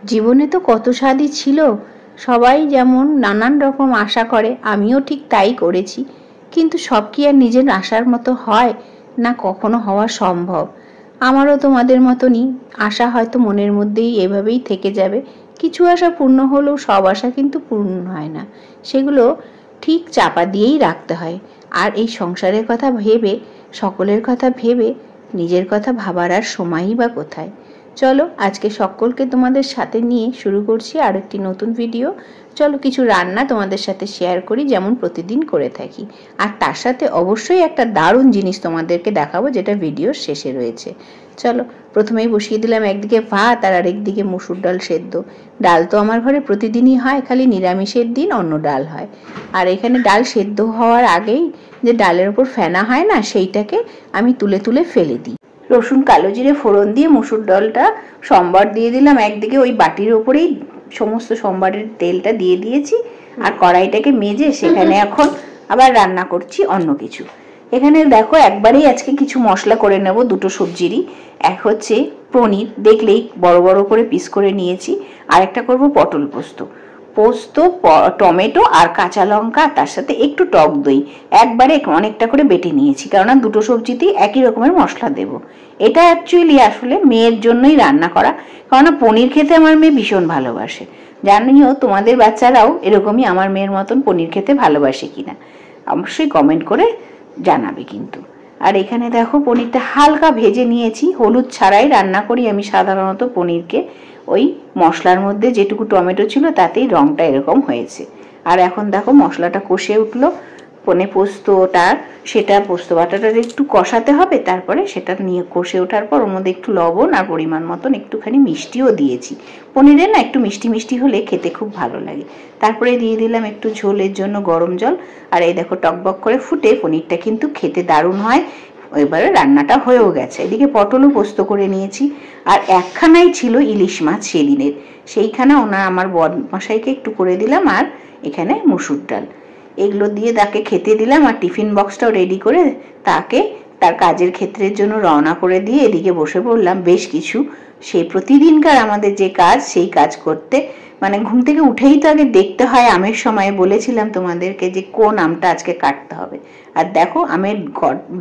জীবনে তো কত স্বাদই ছিল। সবাই যেমন নানান রকম আশা করে, আমিও ঠিক তাই করেছি। কিন্তু সব কি আর নিজের আশার মতো হয়? না কখনো হওয়া সম্ভব। আমারও তোমাদের মতনই আশা হয়তো মনের মধ্যেই এভাবেই থেকে যাবে। কিছু আশা পূর্ণ হলেও সব আশা কিন্তু পূর্ণ হয় না। সেগুলো ঠিক চাপা দিয়েই রাখতে হয়। আর এই সংসারের কথা ভেবে, সকলের কথা ভেবে নিজের কথা ভাবার আর সময়ই বা কোথায়? চলো আজকে সকলকে তোমাদের সাথে নিয়ে শুরু করছি আর একটি নতুন ভিডিও। চলো কিছু রান্না তোমাদের সাথে শেয়ার করি, যেমন প্রতিদিন করে থাকি। আর তার সাথে অবশ্যই একটা দারুণ জিনিস তোমাদেরকে দেখাবো, যেটা ভিডিওর শেষে রয়েছে। চলো প্রথমেই বসিয়ে দিলাম একদিকে ভাত আর আরেকদিকে মসুর ডাল সেদ্ধ। ডাল তো আমার ঘরে প্রতিদিনই হয়, খালি নিরামিষের দিন অন্য ডাল হয়। আর এখানে ডাল সেদ্ধ হওয়ার আগেই যে ডালের ওপর ফেনা হয় না, সেইটাকে আমি তুলে তুলে ফেলে দিই। রসুন কালো জিরে ফোড়ন দিয়ে মসুর ডালটা সম্বার দিয়ে দিলাম একদিকে, ওই বাটির ওপরেই সমস্ত সম্বারের তেলটা দিয়ে দিয়েছি। আর কড়াইটাকে মেজে সেখানে এখন আবার রান্না করছি অন্য কিছু। এখানে দেখো একবারেই আজকে কিছু মশলা করে নেব দুটো সবজিরই। এক হচ্ছে পনির, দেখলেই বড় বড় করে পিস করে নিয়েছি। আর একটা করব পটল পোস্ত। পোস্ত, টমেটো আর কাঁচা লঙ্কা, তার সাথে একটু টক দই একবারে অনেকটা করে বেটে নিয়েছি, কেননা দুটো সবজিতেই একই রকমের মশলা দেব। এটা অ্যাকচুয়ালি আসলে মেয়ের জন্যই রান্না করা, কেননা পনির খেতে আমার মেয়ে ভীষণ ভালোবাসে। জানিও তোমাদের বাচ্চারাও এরকমই আমার মেয়ের মতন পনির খেতে ভালোবাসে কিনা, অবশ্যই কমেন্ট করে জানাবে কিন্তু। আর এখানে দেখো পনিরটা হালকা ভেজে নিয়েছি, হলুদ ছাড়াই রান্না করি আমি সাধারণত পনিরকে। ওই মশলার মধ্যে যেটুকু টমেটো ছিল তাতেই রংটা এরকম হয়েছে। আর এখন দেখো মশলাটা কষে উঠলো, পোস্তটা, সেটা পোস্ত বাটাটা একটু কষাতে হবে। তারপরে সেটা নিয়ে কষে ওঠার পর ওর মধ্যে একটু লবণ আর পরিমাণ মতন একটুখানি মিষ্টিও দিয়েছি। পনিরে না একটু মিষ্টি মিষ্টি হলে খেতে খুব ভালো লাগে। তারপরে দিয়ে দিলাম একটু ঝোলের জন্য গরম জল। আর এই দেখো টকবক করে ফুটে পনিরটা কিন্তু খেতে দারুণ হয়। এবারে রান্নাটা হয়েও গেছে। এদিকে পটলও পোস্ত করে নিয়েছি। আর একখানাই ছিল ইলিশ মাছ সেদিনের, সেইখানে আমার বড়মশাইকে একটু করে দিলাম। আর এখানে মসুর ডাল, এগুলো দিয়ে তাকে খেতে দিলাম। আর টিফিন বক্সটাও রেডি করে তাকে তার কাজের ক্ষেত্রের জন্য রওনা করে দিয়ে এদিকে বসে পড়লাম বেশ কিছু সেই প্রতিদিনকার আমাদের যে কাজ, সেই কাজ করতে। মানে ঘুম থেকে উঠেই তো আগে দেখতে হয় আমের সময় বলেছিলাম তোমাদেরকে যে কোন আমটা আজকে কাটতে হবে। আর দেখো আমের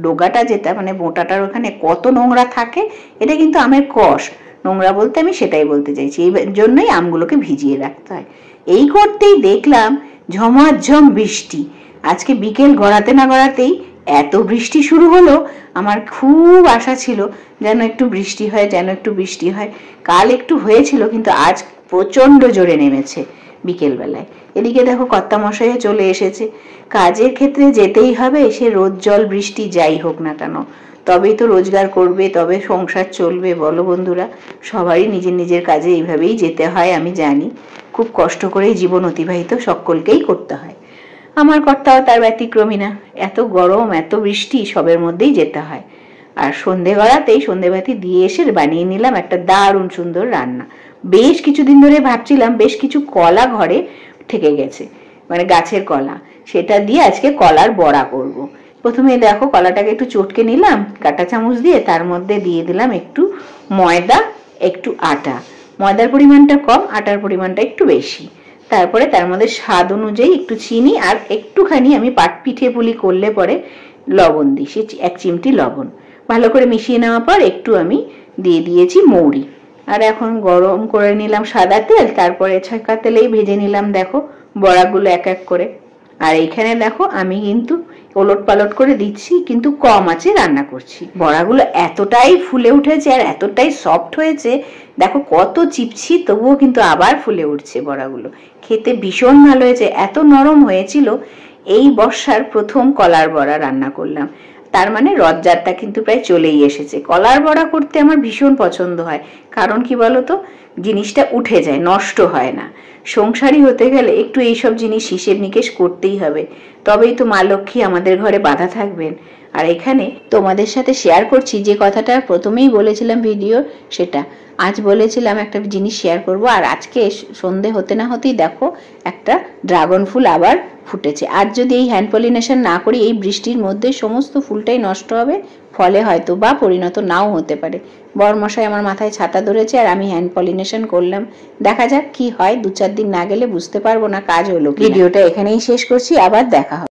ডোগাটা যেটা মানে বোঁটাটার ওখানে কত নোংরা থাকে। এটা কিন্তু আমের কষ, নোংরা বলতে আমি সেটাই বলতে চাইছি। এই জন্যই আমগুলোকে ভিজিয়ে রাখতে হয়। এই করতেই দেখলাম ঝমাঝম বৃষ্টি। আজকে বিকেল গড়াতে না গড়াতেই এত বৃষ্টি শুরু হলো। আমার খুব আশা ছিল যেন একটু বৃষ্টি হয়, যেন একটু বৃষ্টি হয়। কাল একটু হয়েছিল, কিন্তু আজ প্রচন্ড জোরে নেমেছে বিকেল বেলায়। এদিকে দেখো কর্তামশাইও চলে এসেছে। কাজের ক্ষেত্রে যেতেই হবে, সে রোদ জল বৃষ্টি যাই হোক না কেন, তবেই তো রোজগার করবে, তবে সংসার চলবে। বলো বন্ধুরা, সবারই নিজের নিজের কাজে এইভাবেই যেতে হয়, আমি জানি। খুব কষ্ট করেই জীবন অতিবাহিত সকলকেই করতে হয়। আমার কর্তাও তার ব্যতিক্রমী না। এত গরম এত বৃষ্টি সবের মধ্যেই যেতে হয়। আর সন্ধে গড়াতেই সন্ধেবাতি দিয়ে এসে বানিয়ে নিলাম একটা দারুণ সুন্দর রান্না। বেশ কিছুদিন ধরে ভাবছিলাম, বেশ কিছু কলা ঘরে থেকে গেছে, মানে গাছের কলা, সেটা দিয়ে আজকে কলার বড়া করব। প্রথমে দেখো কলাটাকে একটু চটকে নিলাম কাঁটা চামচ দিয়ে, তার মধ্যে দিয়ে দিলাম একটু ময়দা, একটু আটা। ময়দার পরিমাণটা কম, আটার পরিমাণটা একটু বেশি। তারপরে তার মধ্যে স্বাদ অনুযায়ী একটু চিনি, আর একটুখানি আমি পিঠে পুলি করলে পরে লবণ দিই, সে 1 চিমটি লবণ। ভালো করে মিশিয়ে নেওয়ার পর একটু আমি দিয়ে দিয়েছি মৌরি। আর এখন গরম করে নিলাম সাদা তেল, তারপরে ছাঁকা তেলেই ভেজে নিলাম দেখো বড়াগুলো এক এক করে। আর এইখানে দেখো আমি কিন্তু ওলট পালট করে দিচ্ছি, কিন্তু কম আঁচে রান্না করছি। বড়াগুলো এতটাই ফুলে উঠেছে আর এতটাই সফট হয়েছে, দেখো কত চিপছি, তবুও কিন্তু আবার ফুলে উঠছে বড়াগুলো। খেতে ভীষণ ভালো হয়েছে, এত নরম হয়েছিল। এই বর্ষার প্রথম কলার বড়া রান্না করলাম, তার মানে রথযাত্রা কিন্তু প্রায় চলেই এসেছে। কলার বড়া করতে আমার ভীষণ পছন্দ হয়, কারণ কি বলতো, জিনিসটা উঠে যায়, নষ্ট হয় না। সংসারী হতে গেলে একটু এইসব জিনিস হিসেব নিকেশ করতেই হবে, তবেই তো মা লক্ষ্মী আমাদের ঘরে বাঁধা থাকবেন। আর এখানে তোমাদের সাথে শেয়ার করছি যে কথাটা প্রথমেই বলেছিলাম ভিডিও, সেটা আজ বলেছিলাম একটা জিনিস শেয়ার করব। আর আজকে সন্ধে হতে না হতেই দেখো একটা ড্রাগন ফুল আবার ফুটেছে। আর যদি এই হ্যান্ড পলিনেশন না করি এই বৃষ্টির মধ্যে সমস্ত ফুলটাই নষ্ট হবে, ফলে হয়তো বা পরিণত নাও হতে পারে। বরমশাই আমার মাথায় ছাতা ধরেছে আর আমি হ্যান্ড পলিনেশন করলাম। দেখা যাক কি হয়, 2-4 দিন না গেলে বুঝতে পারবো না কাজ হলো। ভিডিওটা এখানেই শেষ করছি, আবার দেখা হবে।